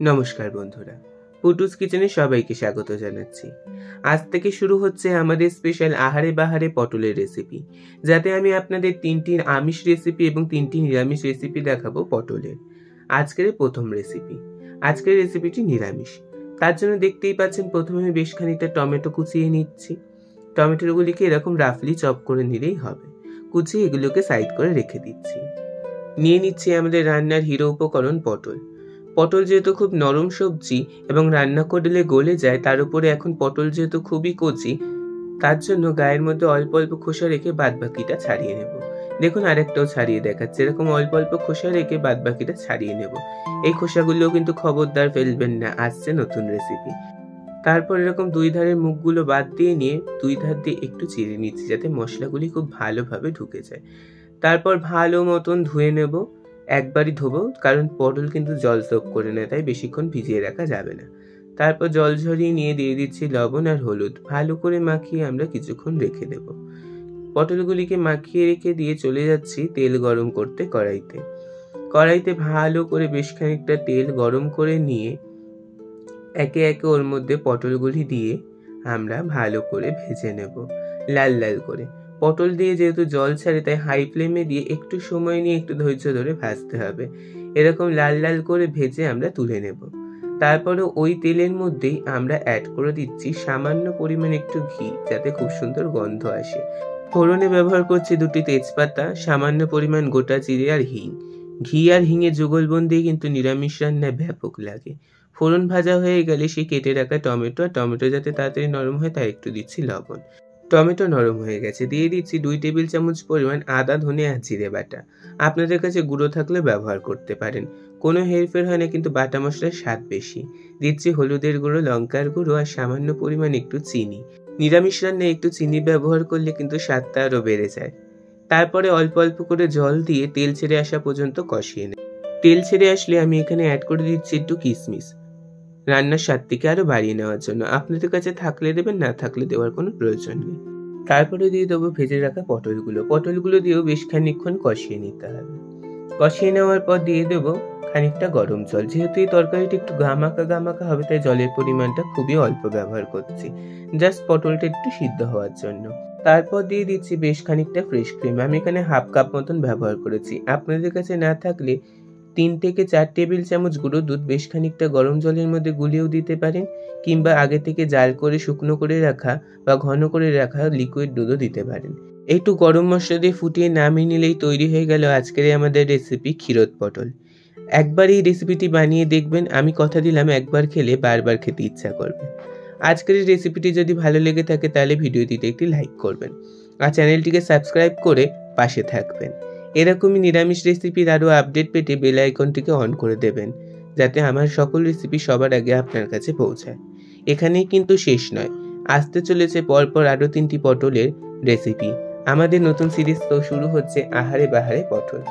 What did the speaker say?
নমস্কার বন্ধুরা, পুটুস কিচেনে সবাইকে স্বাগত জানাচ্ছি। আজ থেকে শুরু হচ্ছে আমাদের স্পেশাল আহারে বাহারে পটলের রেসিপি, যাতে আমি আপনাদের 3টি আমিষ রেসিপি এবং 3টি নিরামিষ রেসিপি দেখাবো পটলের। আজকের প্রথম রেসিপি, আজকের রেসিপিটি নিরামিষ। তার জন্য দেখতেই পাচ্ছেন প্রথমে আমি বেশ খানিকটা টমেটো কুচিয়ে নিচ্ছি। টমেটোগুলিকে এরকম রাফলি চপ করে নিলেই হবে। কুচিয়ে এগুলোকে সাইড করে রেখে দিচ্ছি। নিয়ে নিচ্ছি আমাদের রান্নার হিরো উপকরণ পটল। পটল যেহেতু খুব নরম সবজি এবং রান্না করলে গলে যায়, তার উপরে এখন পটল যেহেতু খুবই কচি, তার জন্য গায়ের মধ্যে অল্প অল্প খোসা রেখে বাদবাকিটা ছাড়িয়ে নেব। দেখুন আরেকটাও ছাড়িয়ে দেখাচ্ছে, এরকম অল্প অল্প খোসা রেখে বাদবাকিটা ছাড়িয়ে নেব। এই খোসাগুলোও কিন্তু খবরদার ফেলবেন না, আসছে নতুন রেসিপি। তারপর এরকম দুই ধারের মুখগুলো বাদ দিয়ে নিয়ে দুই ধার দিয়ে একটু চিড়ে নিচ্ছি, যাতে মশলাগুলি খুব ভালোভাবে ঢুকে যায়। তারপর ভালো মতন ধুয়ে নেব। একবারই ধোবো, কারণ পটল কিন্তু জল সোক করে নেয়, তাই বেশিক্ষণ ভিজিয়ে রাখা যাবে না। তারপর জল ঝরিয়ে নিয়ে দিয়ে দিচ্ছি লবণ আর হলুদ। ভালো করে মাখিয়ে আমরা কিছুক্ষণ রেখে দেব। পটলগুলিকে মাখিয়ে রেখে দিয়ে চলে যাচ্ছি তেল গরম করতে কড়াইতে। কড়াইতে ভালো করে বেশ খানিকটা তেল গরম করে নিয়ে একে একে ওর মধ্যে পটলগুলি দিয়ে আমরা ভালো করে ভেজে নেব, লাল লাল করে। পটল দিয়ে যেহেতু জল ছাড়ে, তাই হাই ফ্লেমে দিয়ে একটু সময় নিয়ে একটু ধৈর্য ধরে ভাজতে হবে। এরকম লাল লাল করে ভেজে আমরা তুলে নেব। তারপরে ওই তেলের মধ্যেই আমরা অ্যাড করে দিচ্ছি সামান্য পরিমাণ একটু ঘি, যাতে খুব সুন্দর গন্ধ আসে। ফোড়নে ব্যবহার করছি 2টি তেজপাতা, সামান্য পরিমাণ গোটা জিরে আর হিং। ঘি আর হিঙের যুগলবন্দি কিন্তু নিরামিষ রান্নায় ব্যাপক লাগে। ফোড়ন ভাজা হয়ে গেলে সেই কেটে রাখা টমেটো, আর টমেটো যাতে তাড়াতাড়ি নরম হয় তাই একটু দিচ্ছি লবণ। টমেটো নরম হয়ে গেছে, দিয়ে দিচ্ছি 2 টেবিল চামচ পরিমাণ আদা, ধনে আর জিরে বাটা। আপনাদের কাছে গুঁড়ো থাকলে ব্যবহার করতে পারেন, কোনো হেরফের হয় না, কিন্তু বাটা মশলার স্বাদ বেশি। দিচ্ছি হলুদের গুঁড়ো, লঙ্কার গুঁড়ো আর সামান্য পরিমাণ একটু চিনি। নিরামিষ রান্নায় একটু চিনি ব্যবহার করলে কিন্তু স্বাদটা আরও বেড়ে যায়। তারপরে অল্প অল্প করে জল দিয়ে তেল ছেড়ে আসা পর্যন্ত কষিয়ে নেব। তেল ছেড়ে আসলে আমি এখানে অ্যাড করে দিচ্ছি একটু কিশমিশ, রান্নার স্বাদটিকে আরো বাড়িয়ে নেওয়ার জন্য। আপনাদের কাছে থাকলে দেবেন, না থাকলে দেওয়ার কোনো প্রয়োজন নেই। তারপরে দিয়ে দেবো ভেজে রাখা পটলগুলো দিয়েও বেশ খানিকক্ষণ কষিয়ে নিতে হবে। কষিয়ে নেওয়ার পর দিয়ে দেবো খানিকটা গরম জল। যেহেতু এই তরকারিটা একটু গামাকা হবে, তাই জলের পরিমাণটা খুবই অল্প ব্যবহার করছি, জাস্ট পটলটা একটু সিদ্ধ হওয়ার জন্য। তারপর দিয়ে দিচ্ছি বেশ খানিকটা ফ্রেশ ক্রিম। আমি এখানে হাফ কাপ মতন ব্যবহার করেছি। আপনাদের কাছে না থাকলে 3 থেকে 4 টেবিল চামচ গুঁড়ো দুধ বেশ খানিকটা গরম জলের মধ্যে গুলিয়েও দিতে পারেন, কিংবা আগে থেকে জাল করে শুকনো করে রাখা বা ঘন করে রাখা লিকুইড দুধও দিতে পারেন। একটু গরম মশলা দিয়ে ফুটিয়ে নামিয়ে নিলেই তৈরি হয়ে গেল আজকের আমাদের রেসিপি ক্ষীরোদ পটল। একবার এই রেসিপিটি বানিয়ে দেখবেন, আমি কথা দিলাম একবার খেলে বারবার খেতে ইচ্ছা করবে। আজকের এই রেসিপিটি যদি ভালো লেগে থাকে তাহলে ভিডিওটিতে একটি লাইক করবেন আর চ্যানেলটিকে সাবস্ক্রাইব করে পাশে থাকবেন। এরকমই নিরামিষ রেসিপির আরও আপডেট পেতে বেল আইকনটিকে অন করে দেবেন, যাতে আমার সকল রেসিপি সবার আগে আপনার কাছে পৌঁছায়। এখানেই কিন্তু শেষ নয়, আসতে চলেছে পরপর আরও 3টি পটলের রেসিপি। আমাদের নতুন সিরিজ তো শুরু হচ্ছে আহারে বাহারে পটল।